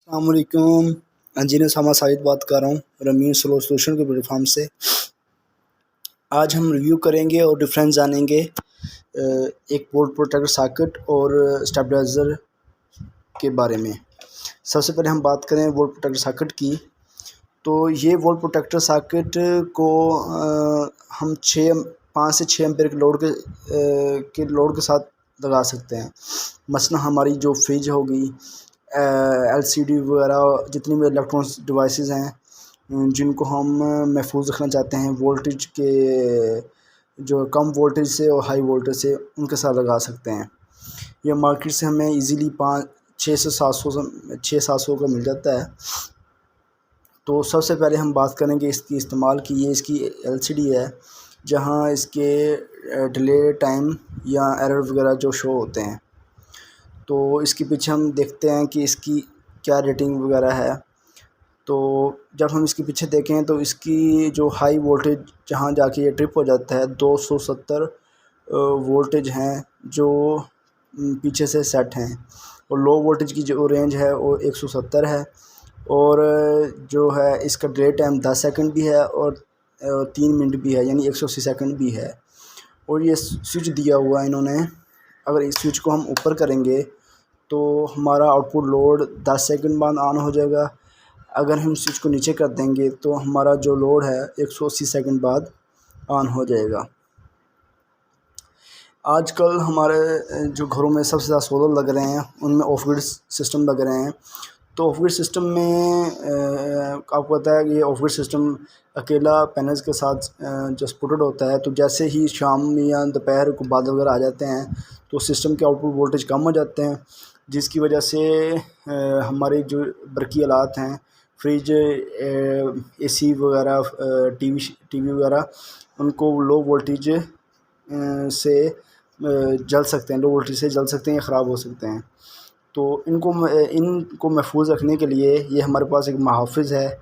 अस्सलामुअलैकुम। इंजीनियर सामा साजिद बात कर रहा हूँ रमीन सोलर सोल्यूशन के प्लेटफॉर्म से। आज हम रिव्यू करेंगे और डिफरेंस जानेंगे एक वोल्ट प्रोटेक्टर सॉकेट और स्टेबलाइज़र के बारे में। सबसे पहले हम बात करें वोल्ट प्रोटेक्टर सॉकेट की, तो ये वोल्ट प्रोटेक्टर सॉकेट को हम 5 से 6 एम्पीयर के लोड के साथ लगा सकते हैं। मसलन हमारी जो फ्रिज होगी, एलसीडी वगैरह, जितनी भी इलेक्ट्रॉनिक्स डिवाइसेस हैं जिनको हम महफूज रखना चाहते हैं वोल्टेज के, जो कम वोल्टेज से और हाई वोल्टेज से, उनके साथ लगा सकते हैं। ये मार्केट से हमें इजीली 600 का मिल जाता है। तो सबसे पहले हम बात करेंगे इसकी इस्तेमाल की। ये इसकी एलसीडी है जहाँ इसके डिले टाइम या एरर वगैरह जो शो होते हैं। तो इसके पीछे हम देखते हैं कि इसकी क्या रेटिंग वगैरह है। तो जब हम इसके पीछे देखें तो इसकी जो हाई वोल्टेज जहाँ जाके ये ट्रिप हो जाता है 270 वोल्टेज हैं जो पीछे से सेट हैं, और लो वोल्टेज की जो रेंज है वो 170 है, और जो है इसका डिले टाइम 10 सेकंड भी है और 3 मिनट भी है, यानी 180 सेकंड भी है। और ये स्विच दिया हुआ है इन्होंने। अगर इस स्विच को हम ऊपर करेंगे तो हमारा आउटपुट लोड 10 सेकंड बाद ऑन हो जाएगा। अगर हम स्विच को नीचे कर देंगे तो हमारा जो लोड है 180 सेकंड बाद ऑन हो जाएगा। आजकल हमारे जो घरों में सबसे ज़्यादा सोलर लग रहे हैं उनमें ऑफ ग्रिड सिस्टम लग रहे हैं। तो ऑफ ग्रिड सिस्टम में आपको पता है कि ये ऑफ ग्रिड सिस्टम अकेला पैनल्स के साथ जो सपोर्टेड होता है। तो जैसे ही शाम या दोपहर को बादल वगैरह आ जाते हैं तो सिस्टम के आउटपुट वोल्टेज कम हो जाते हैं, जिसकी वजह से हमारे जो बरकी आलात हैं, फ्रिज, एसी वगैरह, टीवी वगैरह, उनको लो वोल्टेज से जल सकते हैं, लो वोल्टेज से जल सकते हैं या ख़राब हो सकते हैं। तो इनको महफूज रखने के लिए ये हमारे पास एक मुहाफ़िज़ है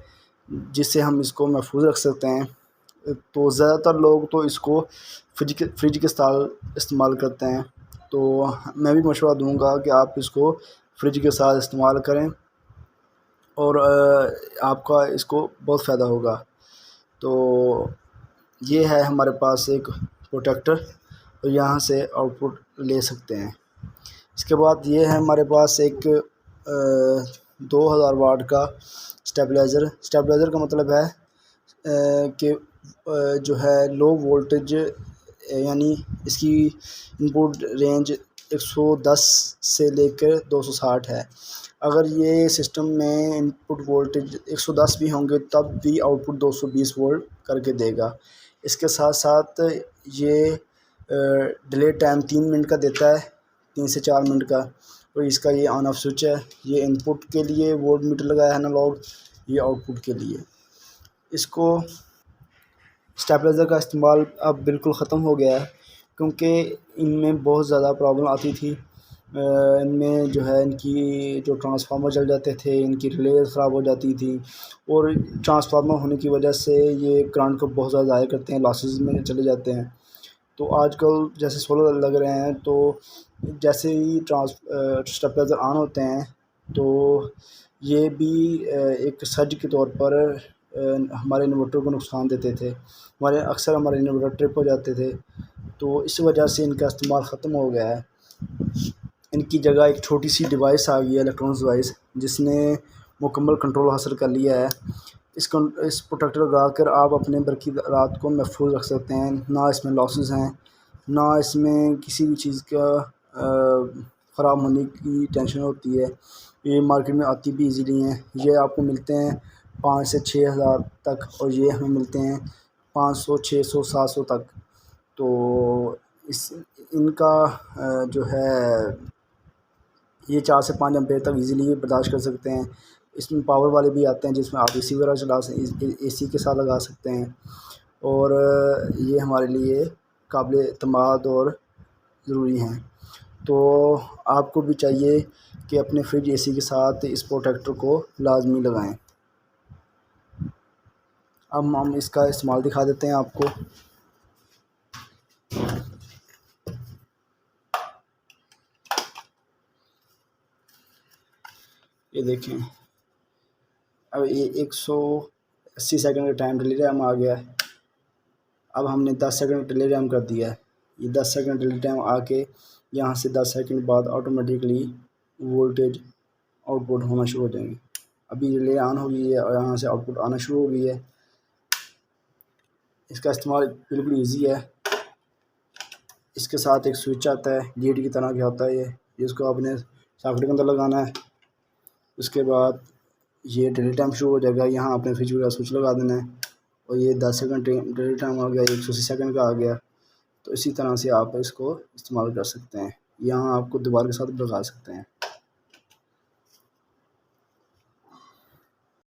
जिससे हम इसको महफूज रख सकते हैं। तो ज़्यादातर लोग तो इसको फ्रिज के साथ इस्तेमाल करते हैं। तो मैं भी मशवरा दूंगा कि आप इसको फ्रिज के साथ इस्तेमाल करें और आपका इसको बहुत फ़ायदा होगा। तो ये है हमारे पास एक प्रोटेक्टर, और यहाँ से आउटपुट ले सकते हैं। इसके बाद ये है हमारे पास एक 2000 वाट का स्टेबलाइज़र। स्टेबलाइज़र का मतलब है कि जो है लो वोल्टेज, यानी इसकी इनपुट रेंज 110 से लेकर 260 है। अगर ये सिस्टम में इनपुट वोल्टेज 110 भी होंगे तब भी आउटपुट 220 वोल्ट करके देगा। इसके साथ साथ ये डिले टाइम 3 मिनट का देता है, 3 से 4 मिनट का। और इसका ये ऑन ऑफ स्विच है। ये इनपुट के लिए वोल्ट मीटर लगाया है एनालॉग, ये आउटपुट के लिए। इसको स्टेबलाइज़र का इस्तेमाल अब बिल्कुल ख़त्म हो गया है क्योंकि इनमें बहुत ज़्यादा प्रॉब्लम आती थी। इनमें जो है इनकी जो ट्रांसफार्मर जल जाते थे, इनकी रिले ख़राब हो जाती थी, और ट्रांसफार्मर होने की वजह से ये करंट को बहुत ज़्यादा ज़ाया करते हैं, लॉसेस में चले जाते हैं। तो आजकल जैसे सोलर लग रहे हैं तो जैसे ही स्टेबलाइज़र ऑन होते हैं तो ये भी एक सर्ज के तौर पर हमारे इन्वर्टर को नुकसान देते थे। हमारे इन्वर्टर ट्रिप हो जाते थे। तो इस वजह से इनका इस्तेमाल ख़त्म हो गया है। इनकी जगह एक छोटी सी डिवाइस आ गई है, इलेक्ट्रॉनिक्स डिवाइस, जिसने मुकम्मल कंट्रोल हासिल कर लिया है। इस प्रोटेक्टर लगा कर आप अपने बरकी रात को महफूज रख सकते हैं। ना इसमें लॉसेस हैं, ना इसमें किसी भी चीज़ का ख़राब होने की टेंशन होती है। ये मार्केट में आती भी इजीली हैं। ये आपको मिलते हैं 5 से 6 हज़ार तक, और ये हमें मिलते हैं 500, 600, 700 तक। तो इनका जो है ये 4 से 5 एम्पेयर तक इजीली बर्दाश्त कर सकते हैं। इसमें पावर वाले भी आते हैं जिसमें आप एसी वगैरह चला एसी के साथ लगा सकते हैं, और ये हमारे लिए काबिल एतमाद और ज़रूरी हैं। तो आपको भी चाहिए कि अपने फ्रिज एसी के साथ इस प्रोटेक्टर को लाजमी लगाएं। अब हम इसका इस्तेमाल दिखा देते हैं आपको। ये देखें, अब ये 180 सेकंड का टाइम डिले टाइम आ गया है। अब हमने 10 सेकंड डिले टाइम कर दिया है। ये 10 सेकंड डिले टाइम आके यहाँ से 10 सेकंड बाद ऑटोमेटिकली वोल्टेज आउटपुट होना शुरू हो जाएंगे। अभी रिले ऑन हो गई है और यहाँ से आउटपुट आना शुरू हो गई है। इसका इस्तेमाल बिल्कुल ईजी है। इसके साथ एक स्विच आता है, गेट की तरह का होता है ये, जिसको आपने सॉकेट के अंदर लगाना है। उसके बाद ये डिले टाइम शुरू हो जाएगा। यहाँ आपने स्विच लगा देना है और ये 10 सेकंड डिले टाइम आ गया, 180 सेकंड का आ गया। तो इसी तरह से आप इसको इस्तेमाल कर सकते हैं। यहाँ आपको दोबारा के साथ लगा सकते हैं।